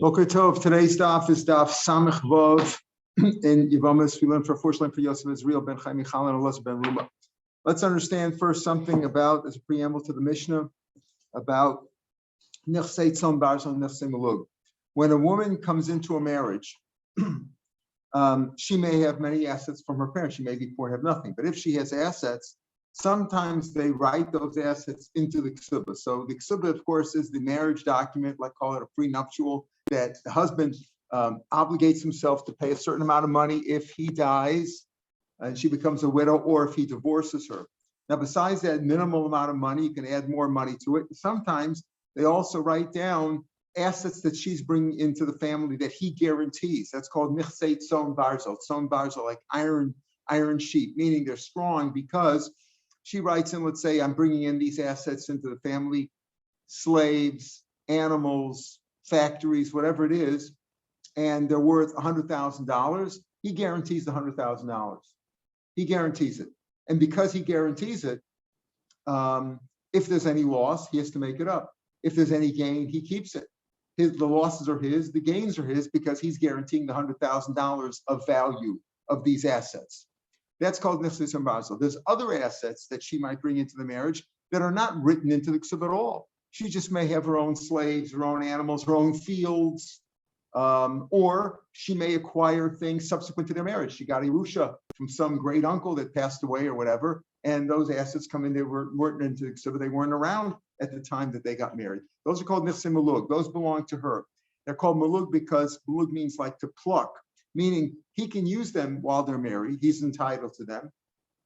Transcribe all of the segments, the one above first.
Boker Tov. Today's daf is daf Samech Vav in Yebmot. We learned for Yosef Israel ben Chaim Michal and Elazar ben Ruma. Let's understand first something about, as a preamble to the Mishnah, about Nechsei Tzon Barzel and Nechsei Malug. When a woman comes into a marriage, she may have many assets from her parents. She may be poor and have nothing. But if she has assets, sometimes they write those assets into the ksuba. So the ksuba, of course, is the marriage document, like call it a prenuptial, that the husband obligates himself to pay a certain amount of money if he dies and she becomes a widow, or if he divorces her. Now, besides that minimal amount of money, you can add more money to it. Sometimes they also write down assets that she's bringing into the family that he guarantees. That's called nichsei tzon barzel. Tzon barzel, like iron sheep, meaning they're strong because she writes in, let's say, I'm bringing in these assets into the family, slaves, animals, factories, whatever it is, and they're worth $100,000. He guarantees the $100,000. He guarantees it. And because he guarantees it, if there's any loss, he has to make it up. If there's any gain, he keeps it. The losses are his, the gains are his, because he's guaranteeing the $100,000 of value of these assets. That's called Nechsei Tzon Barzel. There's other assets that she might bring into the marriage that are not written into the ksuba at all. She just may have her own slaves, her own animals, her own fields, or she may acquire things subsequent to their marriage. She got Yerusha from some great uncle that passed away or whatever, and those assets come in, they weren't into the ksuba, they weren't around at the time that they got married. Those are called Nechsei Malug. Those belong to her. They're called Malug because Malug means like to pluck, meaning he can use them while they're married. He's entitled to them,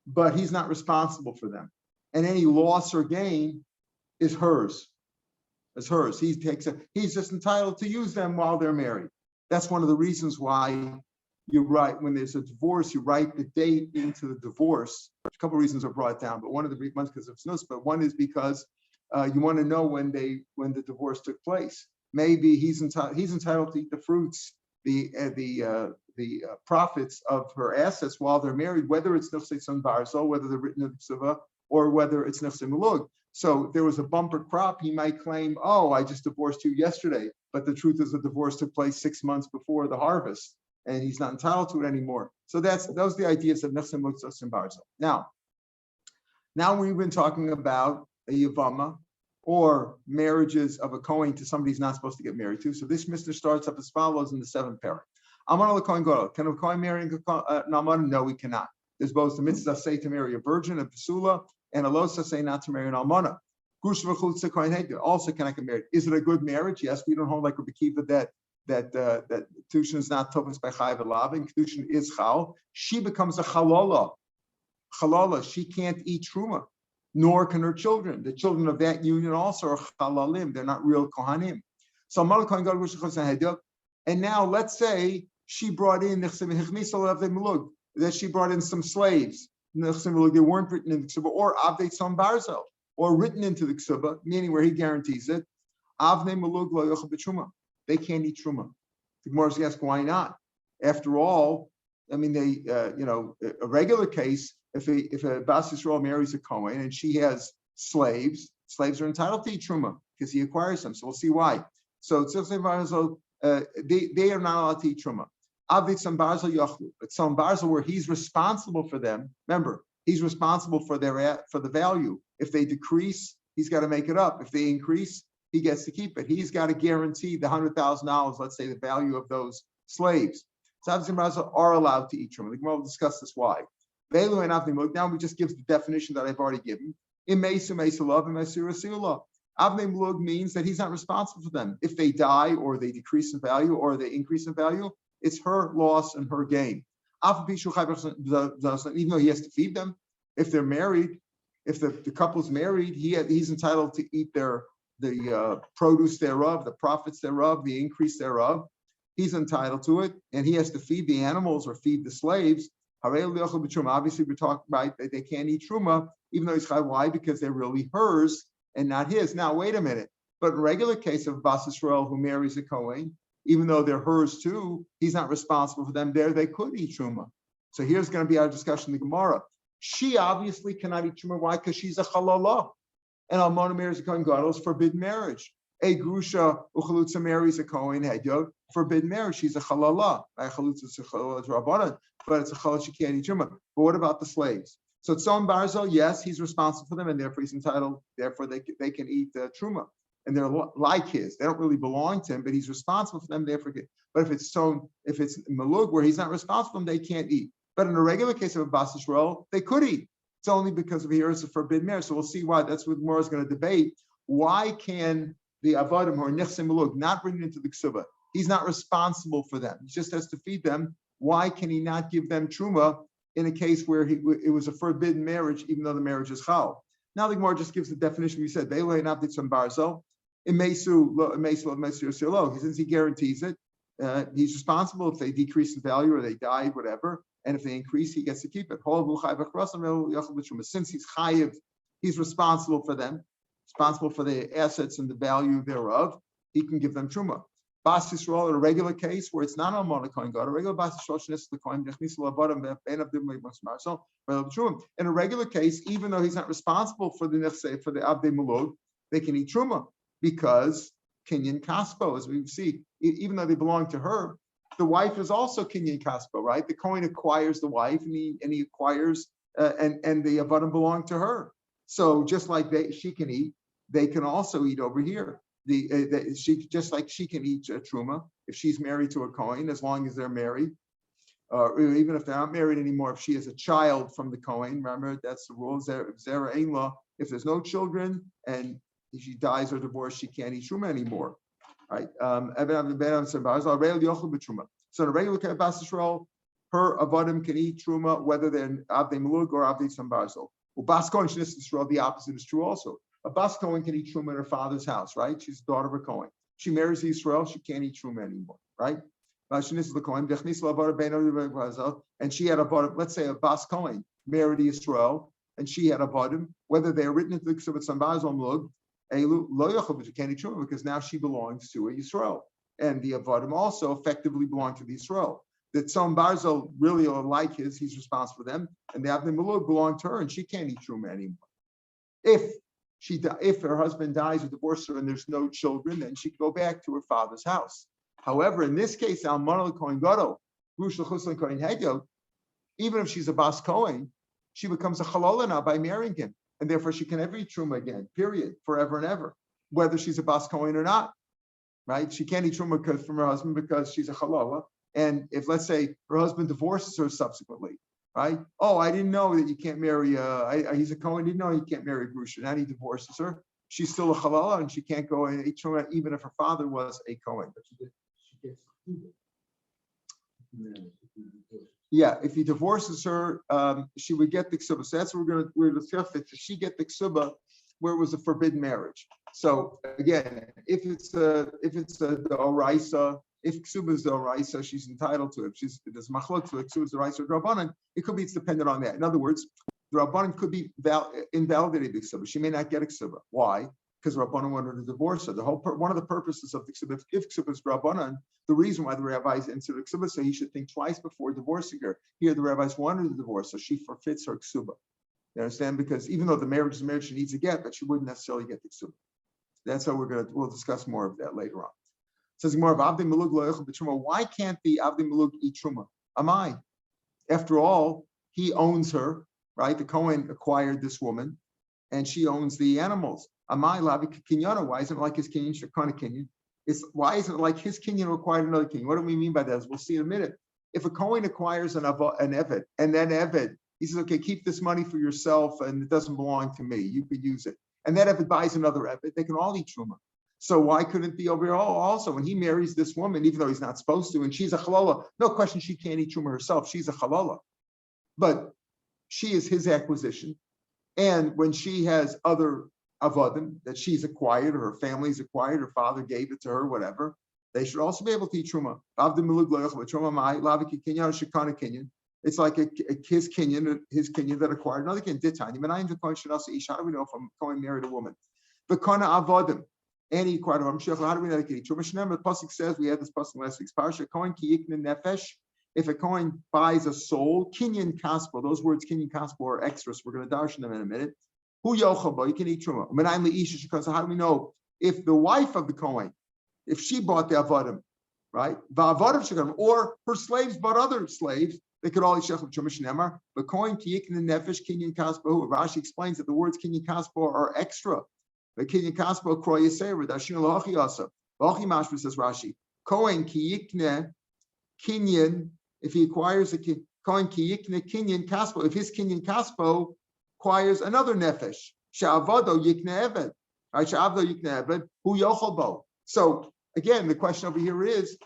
but he's not responsible for them. And any loss or gain is hers. It's hers. He's just entitled to use them while they're married. That's one of the reasons why you write, when there's a divorce, you write the date into the divorce. A couple of reasons are brought down, but one of the ones because of snus, but one is because you want to know when the divorce took place. Maybe he's entitled to eat the fruits, the profits of her assets while they're married, whether it's Nechsei Tzon Barzel, whether they're written in the ksuba, or whether it's Nechsei Malug. So if there was a bumper crop, he might claim, oh, I just divorced you yesterday. But the truth is the divorce took place 6 months before the harvest, and he's not entitled to it anymore. So those are the ideas of Nechsei Malug, Nechsei Barzel. Now we've been talking about a Yevama, or marriages of a Kohen to somebody he's not supposed to get married to. So this Mishnah starts up as follows in the 7th parak. Amar l'Kohen Gadol. Can a Kohen marry an Almana? No, we cannot. There's both the mitzvah say to marry a virgin, a Pesula, and a losa say not to marry an Almana. Also, can I get married? Is it a good marriage? Yes, we don't hold like Rabbi Kiva that Kedushin is not tofes by Chai v'lav, and Kedushin is chal. She becomes a chalala. Chalala, she can't eat truma, nor can her children. The children of that union also are chalalim. They're not real kohanim. So and now let's say she brought in that she brought in some slaves. They weren't written in the ksuba, or avdei tzon barzel, or written into the ksuba, meaning where he guarantees it. Avnei malug lo yochel b'truma. They can't eat truma. The Gemara asks, why not? After all, I mean, a regular case, if a Bas Yisrael marries a Kohen and she has slaves are entitled to eat truma because he acquires them. So we'll see why. So they are not allowed to eat truma. Avdei tzon barzel yochlu, but tzon barzel where he's responsible for them. Remember, he's responsible for the value. If they decrease, he's got to make it up. If they increase, he gets to keep it. He's got to guarantee the $100,000. Let's say the value of those slaves. So avdei tzon barzel are allowed to eat truma. The Gemara will discuss this why. Now we just give the definition that I've already given. Avnei Mulug means that he's not responsible for them. If they die or they decrease in value or they increase in value, it's her loss and her gain. Even though he has to feed them, if they're married, if the couple's married, he's entitled to eat the produce thereof, the profits thereof, the increase thereof. He's entitled to it, and he has to feed the animals or feed the slaves. Obviously, we're talking about that they can't eat truma, even though he's chai. Why? Because they're really hers and not his. Now, wait a minute. But in regular case of Bas Yisrael who marries a Kohen, even though they're hers too, he's not responsible for them. There, they could eat truma. So here's going to be our discussion in the Gemara. She obviously cannot eat truma. Why? Because she's a chalala, and Almana marries a Kohen Gadol is forbidden marriage. A grusha uchalutza marries a kohen hedyot, forbidden marriage. She's a halala. Chalutza is a halala rabbanan, but it's a halal she can't eat truma. But what about the slaves? So Tzon Barzel, yes, he's responsible for them, and therefore he's entitled. Therefore, they can eat truma, and they're like his. They don't really belong to him, but he's responsible for them. Therefore, but if it's malug where he's not responsible for them, they can't eat. But in a regular case of a Bas Yisrael, they could eat. It's only because of here it's a forbidden marriage. So we'll see why. That's what Gemara is going to debate. Why can the Avadim or Nichse Malug not bring it into the Ksuba? He's not responsible for them. He just has to feed them. Why can he not give them Truma in a case where it was a forbidden marriage, even though the marriage is Chal? Now the Gemara just gives the definition we said. Since he guarantees it, he's responsible if they decrease in value or they die, whatever. And if they increase, he gets to keep it. Since he's chayiv, he's responsible for them, responsible for the assets and the value thereof. He can give them truma. Bas Yisrael, in a regular case where it's not a monocoin god, a regular Bas Yisrael, in a regular case, even though he's not responsible for the nefse, for the abdei mulog, they can eat truma because kinyan kaspo, as we see, even though they belong to her. The wife is also kinyan kaspo, right? The Kohen acquires the wife, and he acquires, and the avadim belong to her. So just like she can eat, they can also eat over here. Just like she can eat truma if she's married to a Kohen, as long as they're married, or even if they're not married anymore. If she has a child from the Kohen, remember that's the rule. Zera ein law. If there's no children and if she dies or divorced, she can't eat truma anymore. Right? So in a regular case, Bas Yisrael, her avadim can eat truma whether they're avdei malug or avdei sambarzel. Well, Bas Kohen Shnis Yisrael, the opposite is true also. A Bas Kohen can eat truma in her father's house, right? She's the daughter of a Kohen. She marries Yisrael, she can't eat truma anymore, right? And she had a avadim. Let's say a Bas Kohen married Yisrael, and she had a avadim, whether they're written into the Ksubot Sambarzel Malug. Because now she belongs to a Yisrael, and the Avadim also effectively belong to the Yisrael. The Tzom Barzel really are like he's responsible for them, and the Avnei Malug belong to her, and she can't eat Truma anymore. If her husband dies or divorces her and there's no children, then she can go back to her father's house. However, in this case, Almana Kohen Gadol, Kohen Hedyo, even if she's a Bas Kohen, she becomes a Chalola now by marrying him. And therefore, she can never eat truma again, period, forever and ever, whether she's a Bas Kohen or not, right? She can't eat truma from her husband because she's a halala. And if, let's say, her husband divorces her subsequently, right? Oh, I didn't know that you can't marry, he's a Kohen, didn't know he can't marry a Grusha. Now he divorces her. She's still a halala, and she can't go and eat truma, even if her father was a Kohen. But she gets yeah, if he divorces her, she would get the ksuba. So that's what we're discussing. That she get the ksuba where it was a forbidden marriage. So again, if it's a oraisa, if ksuba is the oraisa, she's entitled to it. If there's machlok to it, ksuba is the oraisa or rabbanan. It could be it's dependent on that. In other words, the rabbanan could be invalidating the ksuba. She may not get a ksuba. Why? Because Rabbanan wanted to divorce her. One of the purposes of the ksuba, if ksuba is Rabbanan, the reason why the rabbis entered the ksuba, so he should think twice before divorcing her. Here, the rabbis wanted to divorce, so she forfeits her ksuba. You understand? Because even though the marriage is a marriage, she needs to get, but she wouldn't necessarily get the ksuba. That's how we'll discuss more of that later on. It says more of Avdei Malug lo yochel b'truma. Why can't the Avdei Malug eat truma? Amai. After all, he owns her, right? The Kohen acquired this woman, and she owns the animals. Amai lavi kinyana. Why isn't it like his kinyan? Shekana kinyan. Why isn't it like his kinyan acquired another kinyan? What do we mean by that? As we'll see in a minute. If a Kohen acquires an eved, and then eved, he says, okay, keep this money for yourself, and it doesn't belong to me. You could use it. And then eved buys another eved, they can all eat truma. So why couldn't the over also when he marries this woman, even though he's not supposed to, and she's a halala? No question, she can't eat truma herself. She's a halala, but she is his acquisition. And when she has other avadim that she's acquired or her family's acquired, her father gave it to her, whatever, they should also be able to eat truma. It's like his kinyan that acquired another kinyan. How do we know if I'm going married a woman? And he acquired a woman. How do we know they can eat truma? The pasuk says, we had this pasuk last week's parasha. Kohen ki yikne nefesh. If a Kohen buys a soul, kinyan kaspo, those words kinyan kaspo are extras. We're going to darshan them in a minute. Who yochel bo? You can eat truma. So how do we know if the wife of the Kohen, if she bought the avodim, right? Or her slaves bought other slaves, they could all eat shechel chumash nemar. But Kohen kiyik nefesh kinyan kaspo. Rashi explains that the words kinyan kaspo are extra. The kinyan kaspo kroy yaseir dashin lahachi asa. Lahachi mashma says Rashi. Kohen kiyikne kinyan, if he acquires a Kohen kiyikne kinyan kaspo, if his kinyan kaspo acquires another nefesh, she'avado yikne eved, right? She'avado yikne eved hu yochel bo. So again, the question over here is,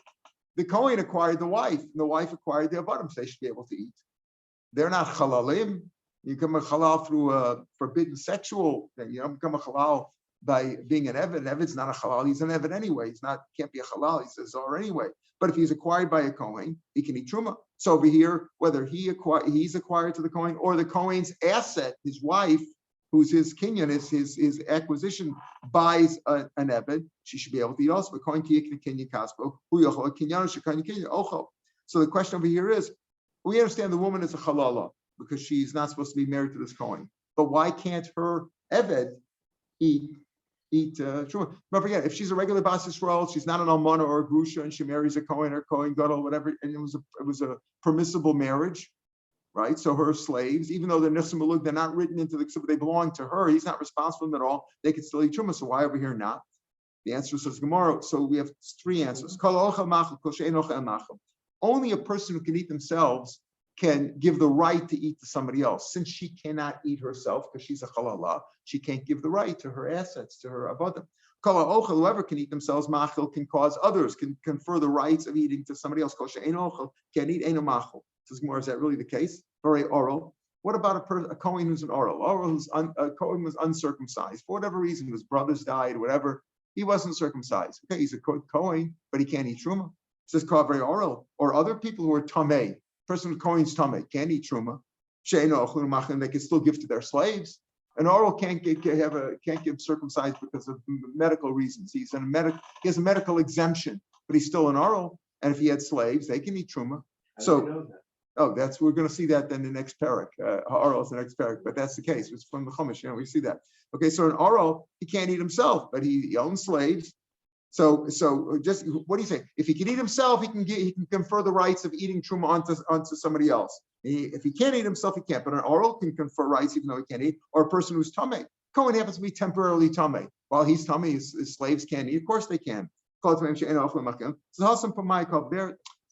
the Kohen acquired the wife, and the wife acquired the avodim, so they should be able to eat. They're not halalim. You become a halal through a forbidden sexual thing. You don't become a halal by being an eved. An eved's not a halal. He's an eved anyway. He's not, can't be a halal. He's a zor anyway. But if he's acquired by a Kohen, he can eat truma. So over here, whether he's acquired to the Kohen or the Kohen's asset, his wife, who's his kinyan, his acquisition, buys an eved, she should be able to eat also. But Kohen kinyan kaspo, kinyan ocho. So the question over here is, we understand the woman is a halala because she's not supposed to be married to this Kohen. But why can't her eved eat truma? Don't forget, if she's a regular Bas Yisrael, she's not an almana or a grusha, and she marries a Kohen or Kohen gadol, whatever, and it was a permissible marriage, right? So her slaves, even though they're nisim malug, they're not written into the ksubah, they belong to her. He's not responsible for them at all. They could still eat truma. So why over here not? The answer says Gemara. So we have three answers. Only a person who can eat themselves can give the right to eat to somebody else. Since she cannot eat herself because she's a halala, she can't give the right to her assets, to her avodim. Whoever can eat themselves, machil, can cause others, can confer the rights of eating to somebody else. Can't eat machil. Says Gemara, is that really the case? Very oral. What about a Kohen who's an oral? A Kohen was uncircumcised for whatever reason. His brothers died, whatever. He wasn't circumcised. Okay, he's a Kohen, but he can't eat truma. Says very oral. Or other people who are tamei. Person with Kohen's tamei can't eat truma. They can still give to their slaves. An oral can't give circumcised because of medical reasons. He has a medical exemption, but he's still an oral. And if he had slaves, they can eat truma. So, we're going to see that then the next parak. Oral is the next parak, but that's the case. It's from the Chumash. We see that. Okay, so an oral, he can't eat himself, but he owns slaves. So just what do you say? If he can eat himself, he can confer the rights of eating truma onto somebody else. If he can't eat himself, he can't. But an oral can confer rights even though he can't eat. Or a person who's tamei. Kohen happens to be temporarily tamei. While he's tamei, his slaves can't eat. Of course they can.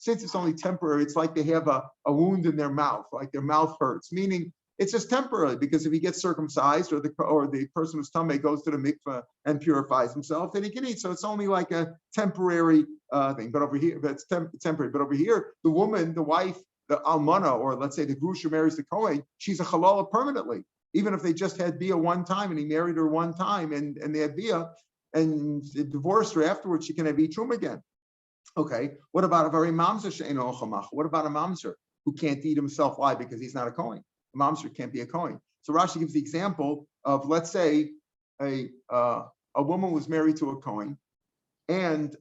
Since it's only temporary, it's like they have a wound in their mouth, like their mouth hurts, meaning it's just temporary, because if he gets circumcised or the person who's tamei goes to the mikveh and purifies himself, then he can eat. So it's only like a temporary thing. But over here, it's temporary. But over here, the woman, the wife, the almana, or let's say the grusha marries the Kohen, she's a halala permanently. Even if they just had bia one time and he married her one time and they had bia and divorced her afterwards, she can have truma again. Okay, what about a very mamzer she'eino ochamach? What about a mamzer who can't eat himself? Why? Because he's not a Kohen. A mamzer can't be a Kohen. So Rashi gives the example of, let's say, a woman was married to a Kohen, and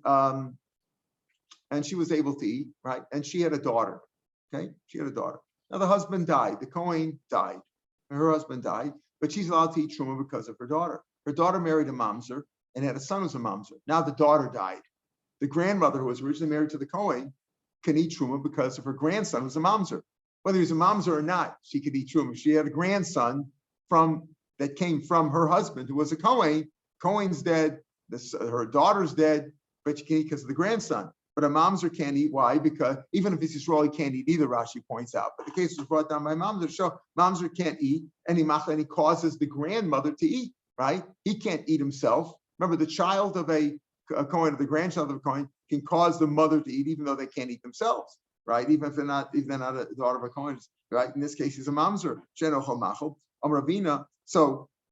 she was able to eat, right? And she had a daughter. Okay, she had a daughter. Now the husband died. The Kohen died. Her husband died, but she's allowed to eat truma because of her daughter. Her daughter married a mamzer and had a son who's a mamzer. Now the daughter died. The grandmother, who was originally married to the Kohen, can eat truma because of her grandson who's a mamzer. Whether he's a mamzer or not, she could eat truma. She had a grandson that came from her husband who was a Kohen. Kohen's dead. Her daughter's dead, but she can eat because of the grandson. But a mamzer can't eat. Why? Because even if he's Yisrael, he can't eat either, Rashi points out. But the case was brought down by mamzer to show mamzer can't eat, and he causes the grandmother to eat, right? He can't eat himself. Remember, the child of a Kohen, or the grandchild of a Kohen, can cause the mother to eat, even though they can't eat themselves, right? Even if they're not a daughter of a Kohen, right? In this case, he's a mamzer.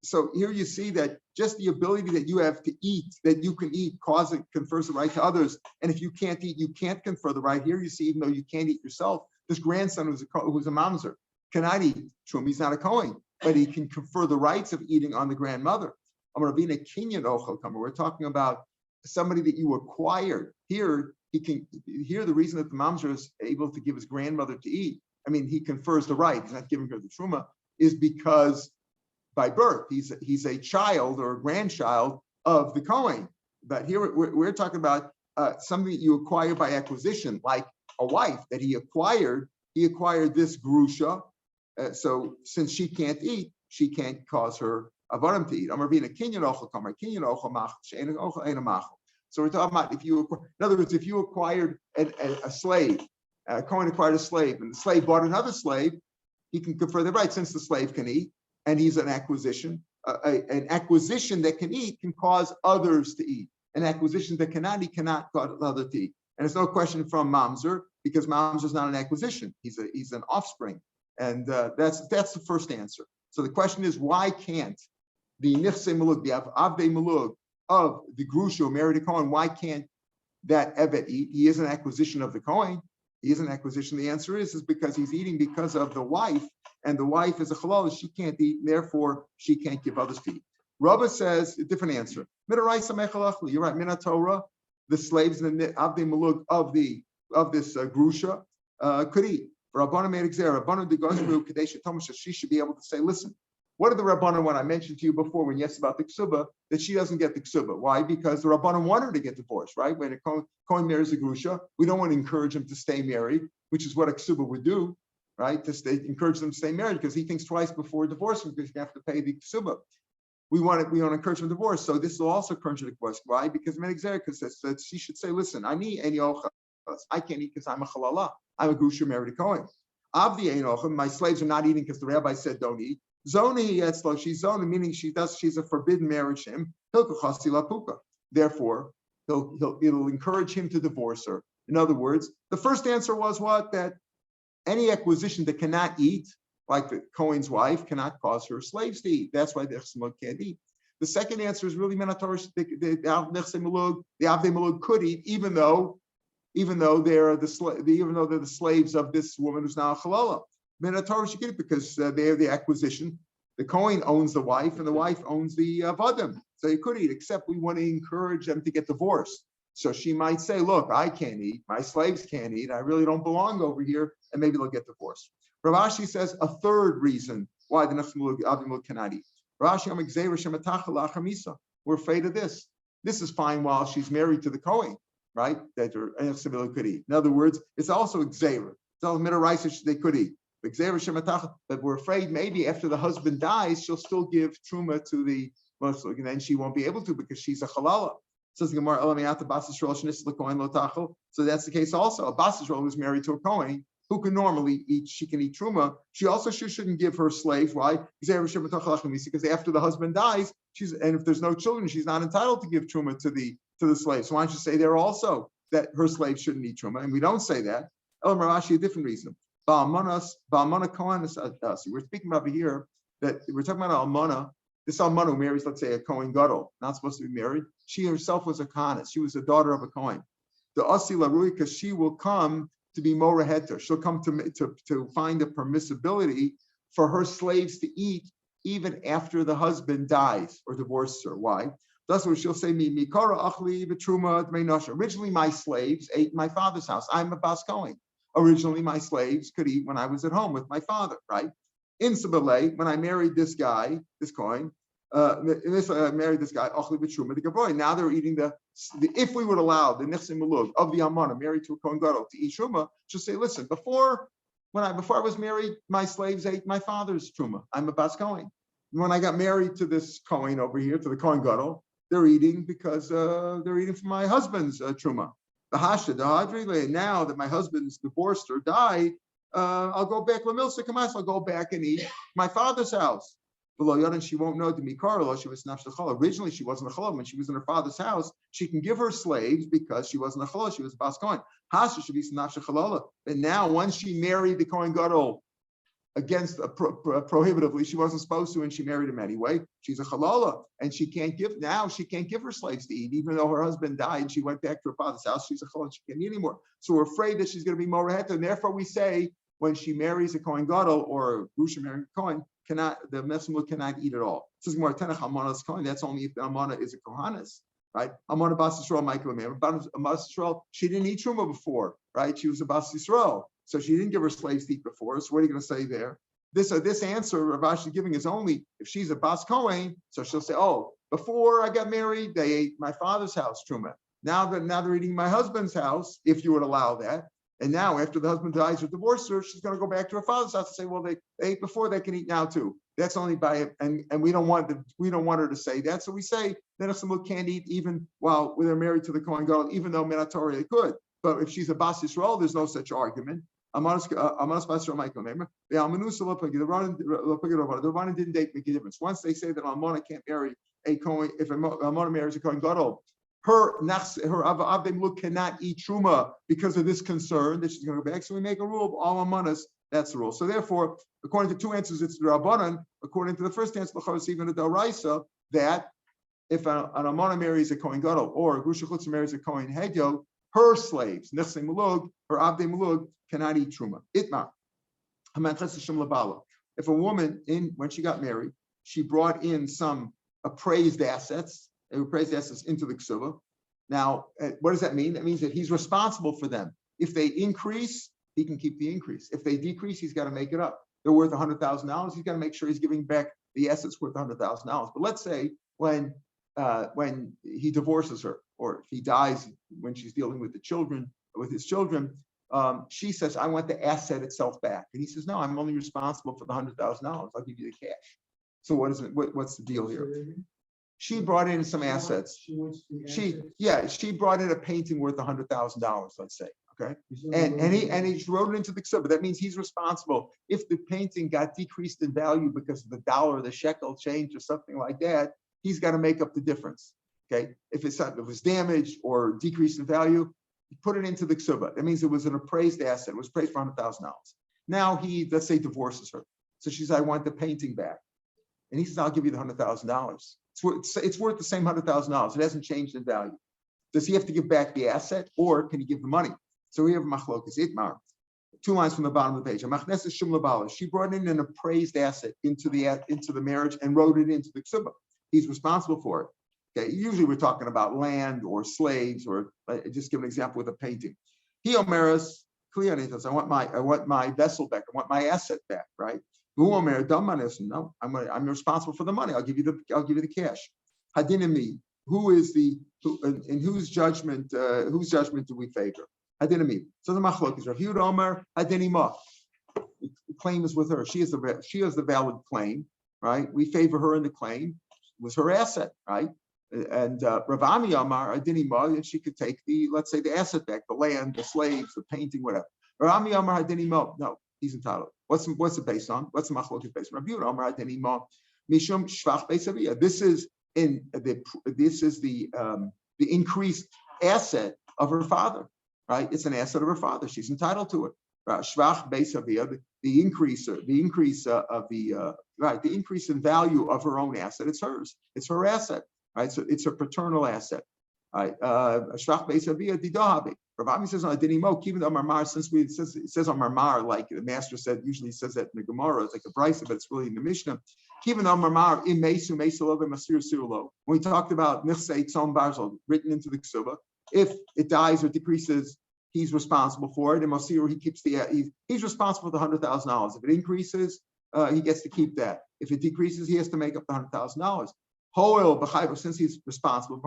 So here you see that just the ability that you have to eat, that you can eat, confers the right to others. And if you can't eat, you can't confer the right. Here you see, even though you can't eat yourself, this grandson who's a mamzer cannot eat truma. He's not a Kohen, but he can confer the rights of eating on the grandmother. We're talking about somebody that you acquired. Here the reason that the mamzer is able to give his grandmother to eat, I mean, he confers the right, he's not giving her the truma, is because by birth he's a child or a grandchild of the Kohen. But here we're talking about something that you acquire by acquisition, like a wife that he acquired. He acquired this grusha. So since she can't eat, she can't cause her avarim to eat. So we're talking about in other words, if you acquired a slave, Cohen acquired a slave, and the slave bought another slave, he can confer the right since the slave can eat, and he's an acquisition. An acquisition that can eat can cause others to eat. An acquisition that cannot eat cannot cause others to eat. And it's no question from mamzer, because mamzer is not an acquisition; he's an offspring, and that's the first answer. So the question is, why can't the nichse malug, the avdei malug of the grusha who married a Kohen, why can't that evet eat? He is an acquisition of the Kohen. He is an acquisition. The answer is because he's eating because of the wife, and the wife is a halal, she can't eat, and therefore she can't give others to eat. Rabba says a different answer. You're right. Mina Torah, the slaves and the avdei malug of this grusha could eat. Rabbanan made exer. Rabbanan de gozru kadesha tomash. She should be able to say, listen, what did the Rabbanan want? I mentioned to you before when you asked about the ksuba, that she doesn't get the ksuba. Why? Because the Rabbanan want her to get divorced, right? When a Kohen marries a grusha, we don't want to encourage him to stay married, which is what a ksuba would do, right? Encourage them to stay married because he thinks twice before divorcing because you have to pay the ksuba. We want to encourage him to divorce. So this will also encourage the divorce. Why? Because Menexer says that she should say, listen, I need any ochas. I can't eat because I'm a halala. I'm a grusha married a Kohen. Avdi einochim, my slaves are not eating because the rabbi said don't eat. Zoni etzlo, she's zoni, meaning she's a forbidden marriage to him. Therefore, it'll encourage him to divorce her. In other words, the first answer was what? That any acquisition that cannot eat, like the Kohen's wife, cannot cause her slaves to eat. That's why the Chesed can't eat. The second answer is really Minatorish, the Avdei Malug could eat, even though they're the slaves of this woman who's now a halala. Minatorish should get it because they have the acquisition. The Kohen owns the wife, and the wife owns the vadim. So you could eat, except we want to encourage them to get divorced. So she might say, look, I can't eat, my slaves can't eat, I really don't belong over here, and maybe they'll get divorced. Rav Ashi says a third reason why the Avdei cannot eat. Rav Ashi, we're afraid of this. This is fine while she's married to the Kohen, right? That her could eat. In other words, it's also Xera. It's all midaraisa they could eat. But we're afraid maybe after the husband dies, she'll still give truma to the Muslim, and then she won't be able to because she's a halala. Says the Gemara, so that's the case also. A Bas Yisrael who's married to a Kohen who can normally eat, she can eat truma. She shouldn't give her slaves. Why? Because after the husband dies, and if there's no children, she's not entitled to give truma to the slaves. So why don't you say there also that her slaves shouldn't eat truma? And we don't say that. El Marashi, a different reason. We're speaking about here that we're talking about Almana. This Almana who marries, let's say, a Kohen Gadol, not supposed to be married. She herself was a Kohanis. She was a daughter of a Kohen. The Asi Larui, because she will come to be Mora Heter. She'll come to find the permissibility for her slaves to eat even after the husband dies or divorces her. Why? That's what she'll say, Mikara Achli Betruma Dmeinasha. Originally, my slaves ate in my father's house. I'm a Bas Kohen. Originally, my slaves could eat when I was at home with my father, right? In Sabale, when I married this guy, this Kohen, married this guy, Achli B'Truma the Gavoy. Now they're eating if we would allow the Nichse Malug of the Amana married to a Kohen Gadol to eat Truma, just say, listen, before I was married, my slaves ate my father's Truma. I'm a Bas Kohen. When I got married to this Kohen over here, to the Kohen Gadol, they're eating because they're eating for my husband's Truma. Now that my husband's divorced or died, I'll go back. I'll go back and eat my father's house. She won't know she was originally she wasn't a challah. When she was in her father's house, she can give her slaves because she wasn't a challah. She was a Bas Kohen. But now, once she married the Kohen Gadol against prohibitively, she wasn't supposed to, and she married him anyway. She's a halala, and she can't give her slaves to eat, even though her husband died and she went back to her father's house. She's a halala, she can't eat anymore. So we're afraid that she's going to be moraheta, and therefore we say when she marries a Kohen Gadol or a Grusha marrying a Kohen, the Mesmul cannot eat at all. It says more Tenach Amana's Kohen. That's only if the Amana is a Kohanis, right? Amana Bas Yisrael, Michael Amir. Bas Yisrael, she didn't eat Truma before, right? She was a Bas Yisrael. So she didn't give her slaves to eat before. So what are you going to say there? This answer Rav Ashi is giving is only if she's a Bas Kohen, so she'll say, oh, Before I got married, they ate my father's house, truma. Now they're eating my husband's house, if you would allow that. And now after the husband dies or divorces her, she's going to go back to her father's house and say, well, they ate before, they can eat now too. That's only by it, and we don't want her to say that. So we say that if someone can't eat even while they're married to the Kohen Gadol, even though Minatori they could. But if she's a Bas Yisrael, there's no such argument. The Rabbanan didn't make a difference. Once they say that Almona can't marry a Kohen, if Almona marries a Kohen Gadol, her Avdei Muluk cannot eat Truma because of this concern that she's going to go back. So we make a rule of all Almonas. That's the rule. So therefore, according to two answers, it's the Rabbanan. According to the first answer, it's even a Daraisa, that if an Almona marries a Kohen Gadol or a Grusha Chutz marries a Kohen Hedyo, her slaves, Nechse Mulug, her Avdei Mulug, cannot eat Truma. Itmar. If a woman, when she got married, she brought in some appraised assets into the ksuba. Now, what does that mean? That means that he's responsible for them. If they increase, he can keep the increase. If they decrease, he's got to make it up. They're worth $100,000. He's got to make sure he's giving back the assets worth $100,000. But let's say when he divorces her, or if he dies when she's dealing with his children, she says, I want the asset itself back. And he says, no, I'm only responsible for the $100,000. I'll give you the cash. So what is it? What's the deal here? She brought in some assets. She brought in a painting worth $100,000, let's say. Okay. And he wrote it into the ksuba. That means he's responsible. If the painting got decreased in value because of the dollar, the shekel change or something like that, he's got to make up the difference. Okay. If it was damaged or decreased in value, he put it into the ksuba. That means it was an appraised asset. It was appraised for $100,000. Now he, let's say, divorces her. So she says, I want the painting back. And he says, I'll give you the $100,000. It's worth the same $100,000. It hasn't changed in value. Does he have to give back the asset, or can he give the money? So we have machlokas itmar. 2 lines from the bottom of the page. She brought in an appraised asset into the marriage and wrote it into the ksuba. He's responsible for it. Okay. Usually we're talking about land or slaves, or just give an example with a painting. He omeras klianitos. I want my vessel back. I want my asset back. Right. No, I'm responsible for the money. I'll give you the cash. Hadinami, in whose judgment do we favor? Hadinami. So the machlok is Rav Yehuda Omer Hadinima. The claim is with her. She has the valid claim, right? We favor her in the claim. It was her asset, right? And Rav Ami Amar Hadinima, and she could take let's say the asset back, the land, the slaves, the painting, whatever. Rav Ami Amar Hadinima. No. He's entitled. What's it based on? What's the machlokes based on? Mishum shvach beisavia. This is the increased asset of her father, right? It's an asset of her father. She's entitled to it. Shvach beisavia, the increase in value of her own asset. It's hers. It's her asset, right? So it's her paternal asset. Right. Shvach beisavia didahabi. Rav Ami says on Adinimo, even though Marmar, since it says on Marmar, like the master said, usually says that in the Gemara, it's like a brisa, but it's really in the Mishnah. Even though Marmar in Mesu Mesulo Masir Sirulo, when we talked about Nichsei Tzom Barzol written into the Ksuba, if it dies or decreases, he's responsible for it. And Masir, he keeps he's responsible for the $100,000. If it increases, he gets to keep that. If it decreases, he has to make up the $100,000. Hoel b'chayv, since he's responsible,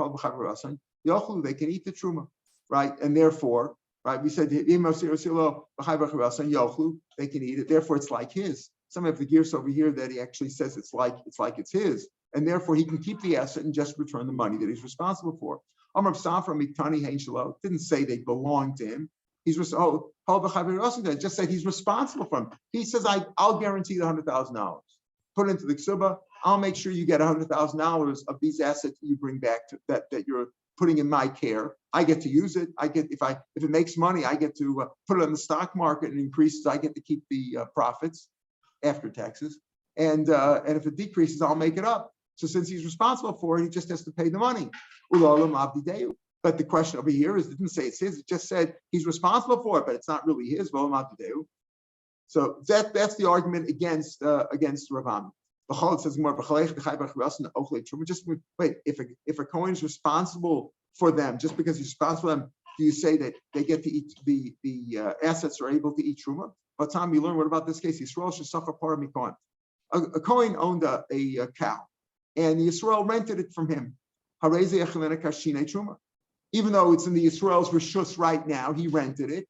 they can eat the truma. Right, and therefore, right, we said they can eat it. Therefore, it's like his. Some of the gears over here that he actually says it's it's his, and therefore he can keep the asset and just return the money that he's responsible for. Didn't say they belong to him. He's just said he's responsible for them. He says, I'll guarantee the $100,000. Put it into the ksuba. I'll make sure you get $100,000 of these assets that you bring back that you're putting in my care. I get to use it. I get if it makes money, I get to put it on the stock market and increases. I get to keep the profits after taxes. And if it decreases, I'll make it up. So since he's responsible for it, he just has to pay the money. But the question over here is, it didn't say it's his. It just said he's responsible for it, but it's not really his. So that's the argument against Rav Ami. It says more. Just wait. If a Kohen is responsible for them, just because he's responsible for them, do you say that they get to eat the assets are able to eat truma? But Tom, you learn what about this case? Yisrael should suffer part of Kohen. A Kohen owned a cow, and Yisrael rented it from him. Even though it's in the Yisrael's reshus right now, he rented it.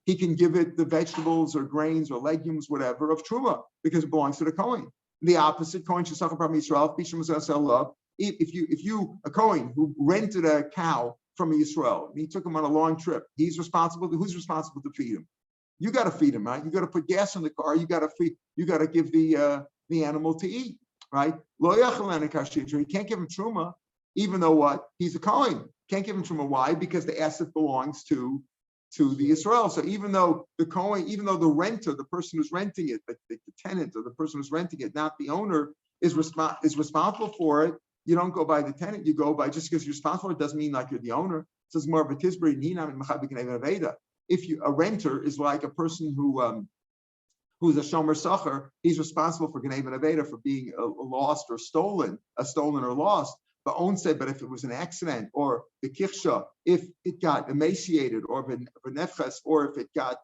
He can give it the vegetables or grains or legumes, whatever, of truma because it belongs to the Kohen. The opposite, Kohen shesachar par Yisrael. If you a Kohen who rented a cow from a Yisrael and he took him on a long trip, he's responsible. Who's responsible to feed him? You got to feed him, right? You got to put gas in the car. You got to feed. You got to give the animal to eat, right? He can't give him truma, even though what? He's a Kohen. Can't give him truma. Why? Because the asset belongs to the Israel. So even though the Kohen, even though the renter, the person who's renting it, the tenant or the person who's renting it, not the owner, is responsible for it, you don't go by the tenant, you go by just because you're responsible. It doesn't mean like you're the owner. It says more of a tisbri. If you a renter is like a person who's a shomer sacher, he's responsible for Gnei Aveda, for being lost or stolen or lost. But if it was an accident or the kichsha, if it got emaciated or benefches, or if it got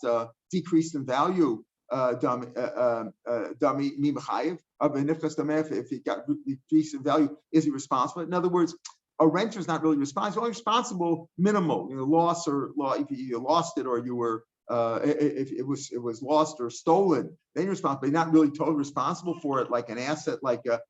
decreased in value, if it got decreased in value, is he responsible? In other words, a renter is not really responsible. He's only responsible minimal, loss or if you lost it or you were if it was lost or stolen, then you're responsible. But you're not really totally responsible for it, like an asset, like a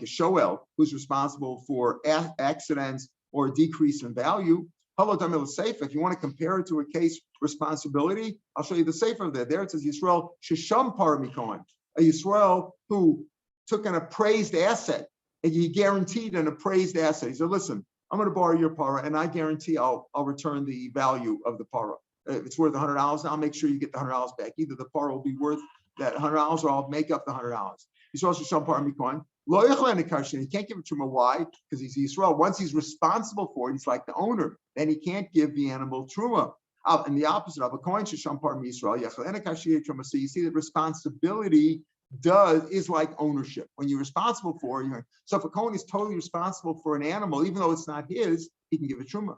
shoel who's responsible for accidents or decrease in value. If you want to compare it to a case responsibility, I'll show you the sefer there. There it says Yisrael shesham par mikohen, a Yisrael who took an appraised asset and he guaranteed an appraised asset. He said, "Listen, I'm going to borrow your para, and I guarantee I'll return the value of the para. If it's worth $100, I'll make sure you get the $100 back. Either the par will be worth that $100 or I'll make up the $100. He's also sham par mikohen. Lo yechle nekashin. He can't give it to him. Why? Because he's Yisrael. Once he's responsible for it, he's like the owner. Then he can't give the animal truma. And the opposite of a coin sham par Yisrael yechle nekashin truma. So you see that responsibility is like ownership. When you're responsible for it, so if a kohen is totally responsible for an animal, even though it's not his, he can give a truma.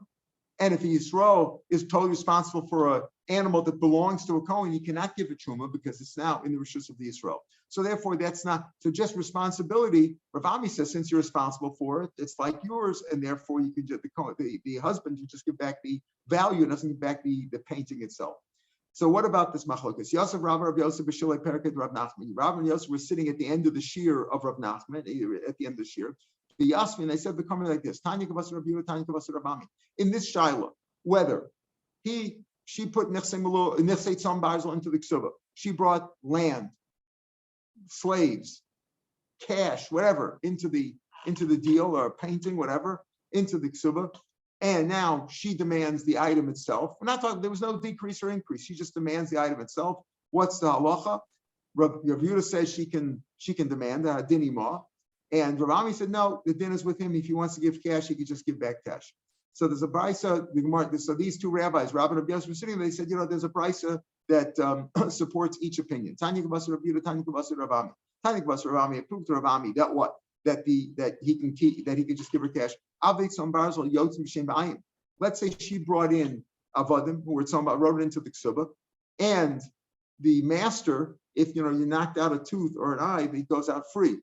And if Yisrael is totally responsible for an animal that belongs to a kohen, he cannot give a truma because it's now in the rishus of the Yisrael. So therefore, that's not so. Just responsibility. Rav Ami says, since you're responsible for it, it's like yours, and therefore you can just the husband can just give back the value, doesn't give back the painting itself. So what about this machlokas? Yosef Rav Yosef b'shilei pereket Rav Nachman. Rav and Yosef were sitting at the end of the Shiur of Rav Nachman, at the end of the Shiur. The Yasmin, they said the comment like this: Tanya Kavasar Rav Yehuda, Tanya Kavasar Rav Ami. In this shaila, whether she put nechsei tzam barzel into the ksuba, she brought land, slaves, cash, whatever, into the deal, or painting, whatever, into the ksuba, and now she demands the item itself. We're not talking. There was no decrease or increase. She just demands the item itself. What's the halacha? Rav Yehuda says she can demand a dinimah. And Rav Ami said, no, the din is with him. If he wants to give cash, he could just give back cash. So there's a brisa. So these two rabbis, Rav and Rav Yosef, were sitting there. They said, there's a brisa that supports each opinion. Tanya Kavasar Rav Yehuda, Tanya Kavasar Rav Ami. Tanya Kavasar Rav Ami approved to Rav Ami that what? That he can just give her cash. Let's say she brought in avadim who were talking about, wrote it into the ksuba, and the master, if you knocked out a tooth or an eye, he goes out free.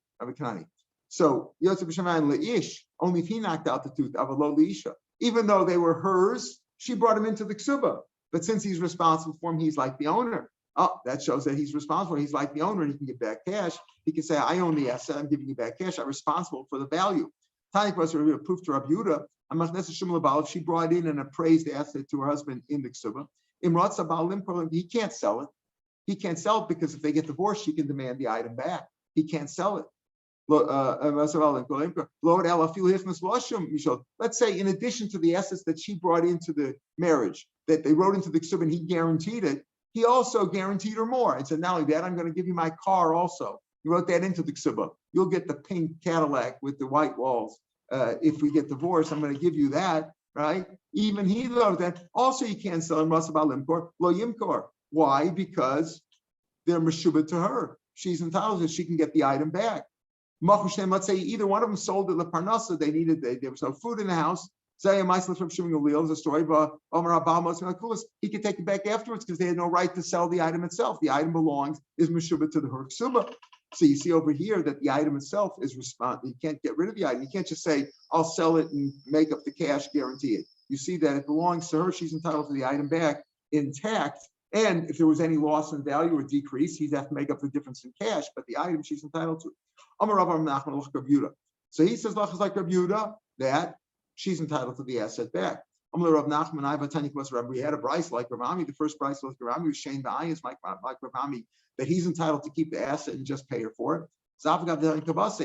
So Yosef B'Shamayim le'ish, only if he knocked out the tooth, avalo leisha. Even though they were hers, she brought him into the ksuba. But since he's responsible for him, he's like the owner. Oh, that shows that he's responsible. He's like the owner, and he can give back cash. He can say, I own the asset, I'm giving you back cash. I'm responsible for the value. Tanya was a proof to Rav Yehuda. She brought in an appraised asset to her husband in the ksuba. He can't sell it. He can't sell it because if they get divorced, she can demand the item back. He can't sell it. Let's say, in addition to the assets that she brought into the marriage, that they wrote into the ksuba and he guaranteed it, he also guaranteed her more and said, not only that, I'm going to give you my car also. He wrote that into the ksuba. You'll get the pink Cadillac with the white walls. If we get divorced, I'm going to give you that, right? Even he wrote that. Also, you can't sell in Rasabal Limkor, Lo Yimkor. Why? Because they're meshubah to her. She's entitled to, she can get the item back. Let's say either one of them sold it leparnasa. There was no food in the house. There's a story, but he could take it back afterwards because they had no right to sell the item itself. The item is meshubah to the her ksuba. So you see over here that the item itself is responsible. You can't get rid of the item. You can't just say, I'll sell it and make up the cash, guarantee it. You see that it belongs to her. She's entitled to the item back intact. And if there was any loss in value or decrease, he'd have to make up the difference in cash, but the item she's entitled to. So he says, like Rav Yehuda, that she's entitled to the asset back. We had a price like Rav Ami. The first price was Rav Ami, was Shane the Ayas, like Rav Ami, that he's entitled to keep the asset and just pay her for it.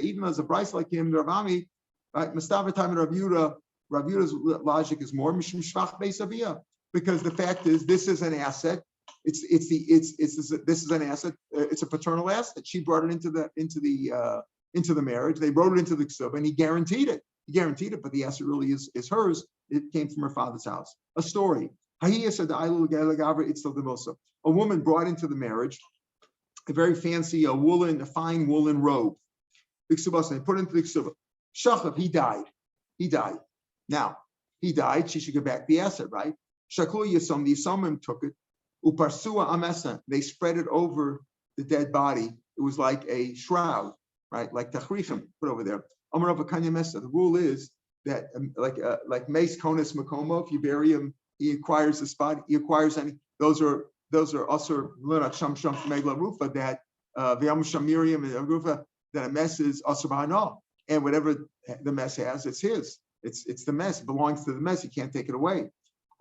Even as a price like him, Rav Ami, right? Mustafa time Rav Yehuda, Rav Yehuda's logic is more because the fact is this is an asset. This is an asset. It's a paternal asset. She brought it into the marriage. They wrote it into the ksub, and he guaranteed it. But the asset really is hers. It came from her father's house. A story. A woman brought into the marriage a very fancy, a fine woolen robe. They put it into the ksub. Shachav, he died. Now, he died. She should get back the asset, right? Shakul Yisam, the Yisomim took it. Uparsua amesa, they spread it over the dead body. It was like a shroud, right? Like tachrichem, put over there. Amar Avakanya Mesa. The rule is that like Mace Konis Makomo, if you bury him, he acquires the spot. He acquires any. Those are also sham megla rufa that v'yam shamiriam and rufa that a mess is also b'hanah, and whatever the mess has, it's his. It's the mess. It belongs to the mess. He can't take it away.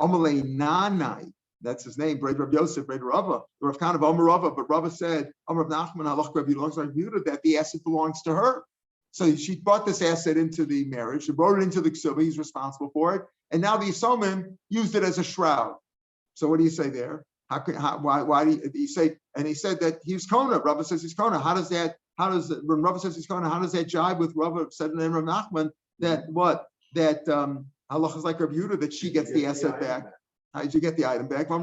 Amalei nanai. That's his name, Braid Rav Yosef, Braid Rava. The Rav Khan of Amar Rava, but Rava said, Amar Rav Nachman, Halach Rav Yehuda, that the asset belongs to her. So she brought this asset into the marriage, she brought it into the ksuba, he's responsible for it, and now the Yisomim used it as a shroud. So what do you say there? Why do you say? And he said that he's Kona. Rava says he's Kona. When Rava says he's Kona, how does that jibe with Rava said in the name of Nachman that Halach is like Rav Yehuda, that she gets the asset back? How did you get the item back? Still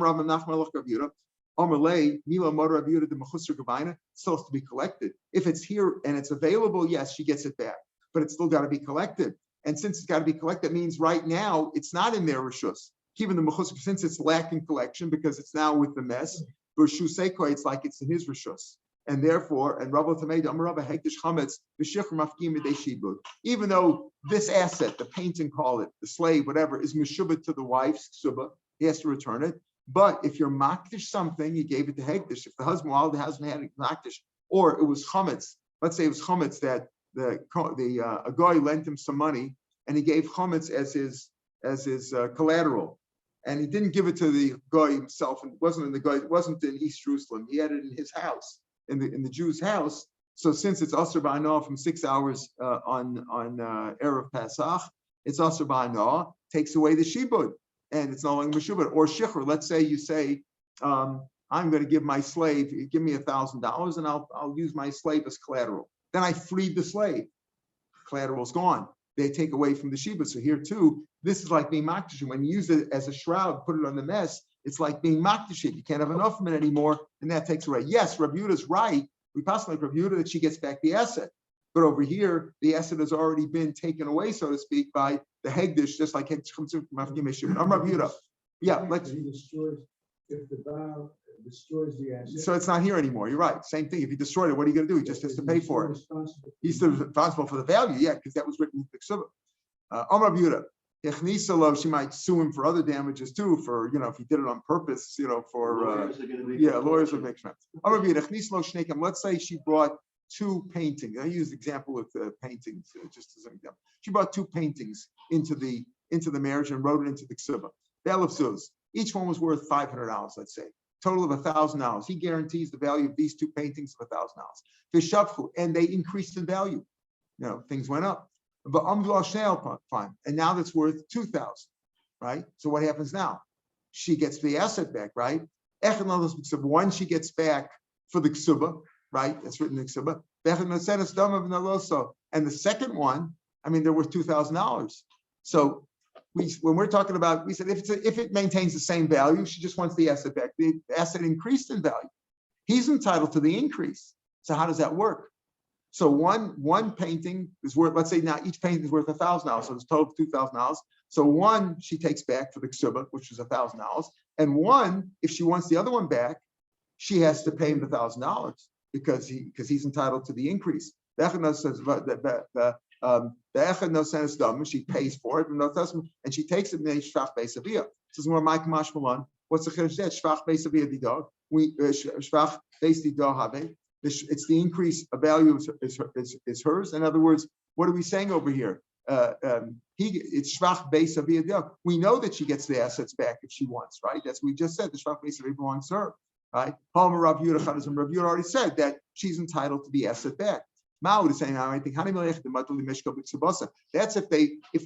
has to be collected. If it's here and it's available, yes, she gets it back, but it's still got to be collected. And since it's got to be collected, means right now it's not in their rishus. Even the mechusar, since it's lacking collection because it's now with the mess, it's like it's in his rishus. And therefore, and Rabbi Tameid Amarabba Hektish Chametz B'Shichr Mafkim Midei Shibud. Even though this asset, the painting, call it the slave, whatever, is meshubah to the wife's ksuba, he has to return it. But if you're makdish something, you gave it to Hektish. If the husband, while the husband had makdish, or it was chametz, let's say it was chametz that a guy lent him some money and he gave chametz as his collateral, and he didn't give it to the guy himself, and it wasn't in East Jerusalem. He had it in his house, in the Jew's house. So since it's Asr Ba'anah from 6 hours on Erev Pesach, it's Asr Ba'anah, takes away the shibud, and it's no longer Meshubah. Or Shichur, let's say you say, I'm going to give my slave, give me $1,000 and I'll use my slave as collateral. Then I freed the slave. Collateral's gone. They take away from the Shibud. So here too, this is like being Makdish. When you use it as a shroud, put it on the mess, it's like being Makdish. You can't have enough of it anymore, and that takes away. Yes, Rav Yehuda's right. We pass like Rav Yehuda that she gets back the asset. But over here, the asset has already been taken away, so to speak, by the Hegdish, just like Hegdish comes from Mafkim Meshubah. I'm Rav Yehuda. Yeah, let's. If the Baal destroys the asset. So it's not here anymore. You're right. Same thing. If he destroyed it, what are you going to do? He just has to pay for it. He's still responsible for the value, yeah, because that was written in the Ksubah. Amar Yehuda, she might sue him for other damages too, for if he did it on purpose, for lawyers would make sense. Amar Yehuda, let's say she brought 2 paintings. I use the example with paintings just as an example. She brought 2 paintings into the marriage and wrote it into the Ksubah. Each one was worth $500, let's say. Total of $1,000. He guarantees the value of these 2 paintings of $1,000. And they increased in value. Things went up. But fine. And now that's worth $2,000, right? So what happens now? She gets the asset back, right? One she gets back for the ksuba, right? That's written in the ksuba. And the second one, they're worth $2,000. So when we're talking about, we said if it maintains the same value, she just wants the asset back. The asset increased in value. He's entitled to the increase. So how does that work? So one painting is worth, let's say now each painting is worth $1,000. So it's a total of $2,000. So one she takes back for the ksuba, which is $1,000, and one, if she wants the other one back, she has to pay him $1,000. because he's entitled to the increase. The echad no says the echad no says dam. She pays for it, and she takes it. And shvach beisavia. This is more my kamash malan. What's the chiddush there? Shvach beisavia didog. We shvach beis didog have. It's the increase of value is hers. In other words, what are we saying over here? It's shvach beisavia didog. We know that she gets the assets back if she wants, right? That's what we just said. The shvach beisavia belongs to her, right? Rav Yehuda already said that she's entitled to the asset back. Ma'ud is saying, I think that's if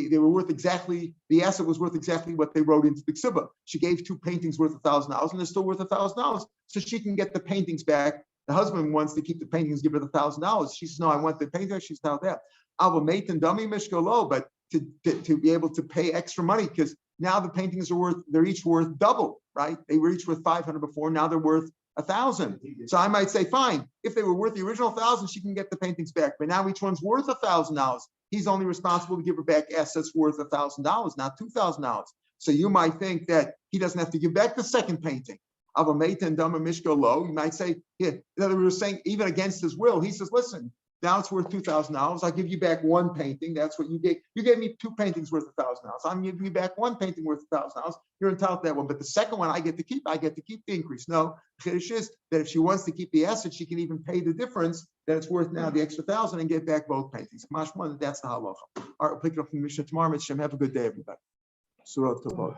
they were worth exactly, the asset was worth exactly what they wrote into the ksuba. She gave 2 paintings worth $1,000 and they're still worth $1,000. So she can get the paintings back. The husband wants to keep the paintings, give her the $1,000. She says, no, I want the painting. She's not that. But to be able to pay extra money, because now the paintings they're each worth double, right? They were each worth 500 before, now they're worth 1,000. So I might say, fine, if they were worth the original 1,000, she can get the paintings back. But now each one's worth $1,000. He's only responsible to give her back assets worth $1,000, not $2,000. So you might think that he doesn't have to give back the second painting. You might say, yeah, in other words, saying even against his will, he says, listen, now it's worth $2,000. I'll give you back 1 painting. That's what you gave. You gave me 2 paintings worth $1,000. I'm giving you back 1 painting worth $1,000. You're entitled to that one. But the second one I get to keep. I get to keep the increase. No, the chiddush is that if she wants to keep the asset, she can even pay the difference that it's worth now, the extra 1,000, and get back both paintings. Mashma, that's the halacha. All right, we'll pick it up from the Mishnah tomorrow. Have a good day, everybody. Surah Tovot.